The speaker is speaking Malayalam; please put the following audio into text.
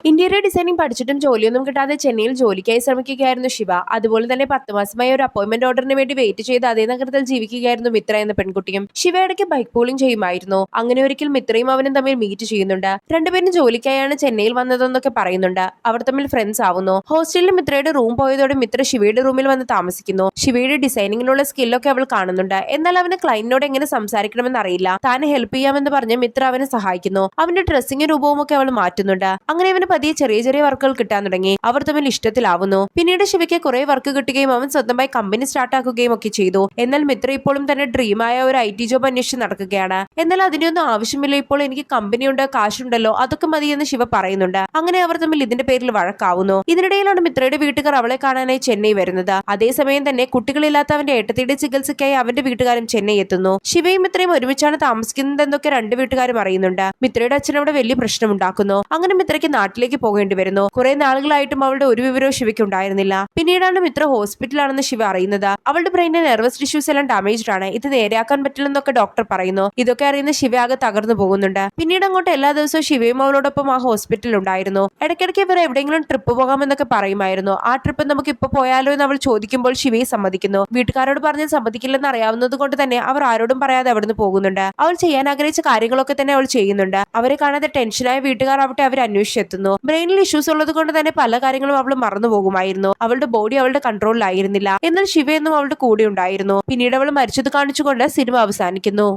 ഇന്റീരിയർ ഡിസൈനിങ് പഠിച്ചിട്ടും ജോലിയൊന്നും കിട്ടാതെ ചെന്നൈയിൽ ജോലിക്കായി ശ്രമിക്കുകയായിരുന്നു ശിവ. അതുപോലെ തന്നെ 10 മാസമായി ഒരു അപ്പോയിന്റ്മെന്റ് ഓർഡറിന് വേണ്ടി വെയിറ്റ് ചെയ്ത് അതേ നഗരത്തിൽ ജീവിക്കുകയായിരുന്നു മിത്ര എന്ന പെൺകുട്ടിയും. ശിവ ഇടയ്ക്ക് ബൈക്ക് പൂളിംഗ് ചെയ്യുമായിരുന്നു. അങ്ങനെ ഒരിക്കൽ മിത്രയും അവനും തമ്മിൽ മീറ്റ് ചെയ്യുന്നുണ്ട്. രണ്ടുപേരും ജോലിക്കായാണ് ചെന്നൈയിൽ വന്നതെന്നൊക്കെ പറയുന്നുണ്ട്. അവർ തമ്മിൽ ഫ്രണ്ട്സ് ആവുന്നു. ഹോസ്റ്റലിൽ മിത്രയുടെ റൂം പോയതോടെ മിത്ര ശിവയുടെ റൂമിൽ വന്ന് താമസിക്കുന്നു. ശിവയുടെ ഡിസൈനിങ്ങിലുള്ള സ്കില്ലൊക്കെ അവൾ കാണുന്നുണ്ട്. എന്നാൽ അവന് ക്ലയന്റിനോട് എങ്ങനെ സംസാരിക്കണമെന്ന് അറിയില്ല. താൻ ഹെൽപ്പ് ചെയ്യാമെന്ന് പറഞ്ഞ് മിത്ര അവനെ സഹായിക്കുന്നു. അവന്റെ ഡ്രസ്സിംഗ് രൂപവും ഒക്കെ അവൾ മാറ്റുന്നുണ്ട്. അങ്ങനെ അവന് പതിയെ ചെറിയ ചെറിയ വർക്കുകൾ കിട്ടാൻ തുടങ്ങി. അവർ തമ്മിൽ ഇഷ്ടത്തിലാവുന്നു. പിന്നീട് ശിവയ്ക്ക് കുറെ വർക്ക് കിട്ടുകയും അവൻ സ്വന്തമായി കമ്പനി സ്റ്റാർട്ട് ആക്കുകയും ഒക്കെ ചെയ്തു. എന്നാൽ മിത്ര ഇപ്പോഴും തന്നെ ഡ്രീമായ ഒരു IT ജോബ് അന്വേഷിച്ച് നടക്കുകയാണ്. എന്നാൽ അതിനൊന്നും ആവശ്യമില്ല, ഇപ്പോൾ എനിക്ക് കമ്പനിയുണ്ട്, കാശുണ്ടല്ലോ, അതൊക്കെ മതിയെന്ന് ശിവ പറയുന്നുണ്ട്. അങ്ങനെ അവർ തമ്മിൽ ഇതിന്റെ പേരിൽ വഴക്കാവുന്നു. ഇതിനിടയിലാണ് മിത്രയുടെ വീട്ടുകാർ അവളെ കാണാനായി ചെന്നൈ വരുന്നത്. അതേസമയം തന്നെ കുട്ടികളില്ലാത്ത അവന്റെ ഏട്ടത്തിയുടെ ചികിത്സയ്ക്കായി അവന്റെ വീട്ടുകാരും ചെന്നൈ എത്തുന്നു. ശിവയും മിത്രയും ഒരുമിച്ചാണ് താമസിക്കുന്നതെന്നൊക്കെ രണ്ട് വീട്ടുകാരും അറിയുന്നുണ്ട്. മിത്രയുടെ അച്ഛൻ അവിടെ വലിയ പ്രശ്നമുണ്ടാക്കുന്നു. അങ്ങനെ മിത്രയ്ക്ക് നാട്ടിലേക്ക് പോകേണ്ടി വരുന്നു. കുറെ നാളുകളായിട്ടും അവളുടെ ഒരു വിവരവും ശിവയ്ക്ക് ഉണ്ടായിരുന്നില്ല. പിന്നീടാണ് മിത്ര ഹോസ്പിറ്റലാണെന്ന് ശിവ അറിയുന്നത്. അവളുടെ ബ്രെയിനിന്റെ നെർവസ് ടിഷ്യൂസ് എല്ലാം ഡാമേജ്ഡ് ആണ്. ഇത് നേരെയാക്കാൻ പറ്റില്ലെന്നൊക്കെ ഡോക്ടർ പറയുന്നു. ഇതൊക്കെ അറിയുന്ന ശിവ ആകെ തകർന്നു പോകുന്നുണ്ട്. പിന്നീട് അങ്ങോട്ട് എല്ലാ ദിവസവും ശിവയും അവളോടൊപ്പം ആ ഹോസ്പിറ്റലിൽ ഉണ്ടായിരുന്നു. ഇടയ്ക്കിടയ്ക്ക് ഇവർ എവിടെയെങ്കിലും ട്രിപ്പ് പോകാമെന്നൊക്കെ പറയുമായിരുന്നു. ആ ട്രിപ്പ് നമുക്ക് ഇപ്പൊ പോയാലോ എന്ന് അവൾ ചോദിക്കുമ്പോൾ ശിവയെ സമ്മതിക്കുന്നു. വീട്ടുകാരോട് പറഞ്ഞ് സമ്മതിക്കില്ലെന്ന് അറിയാവുന്നത് കൊണ്ട് തന്നെ അവർ ആരോടും പറയാതെ അവിടുന്ന് പോകുന്നുണ്ട്. അവൾ ചെയ്യാൻ ആഗ്രഹിച്ച കാര്യങ്ങളൊക്കെ തന്നെ അവൾ ചെയ്യുന്നുണ്ട്. അവരെ കാണാതെ ടെൻഷനായ വീട്ടുകാർ ആവട്ടെ അവരെ അന്വേഷിച്ചെത്തുന്നു. ബ്രെയിനിൽ ഇഷ്യൂസ് ഉള്ളത് കൊണ്ട് തന്നെ പല കാര്യങ്ങളും അവൾ മറന്നു പോകുമായിരുന്നു. അവളുടെ ബോഡി അവളുടെ കൺട്രോളിലായിരുന്നില്ല. എന്നാൽ ശിവയെന്നും അവളുടെ കൂടെ ഉണ്ടായിരുന്നു. പിന്നീട് അവൾ മരിച്ചത് കാണിച്ചുകൊണ്ട് സിനിമ അവസാനിക്കുന്നു.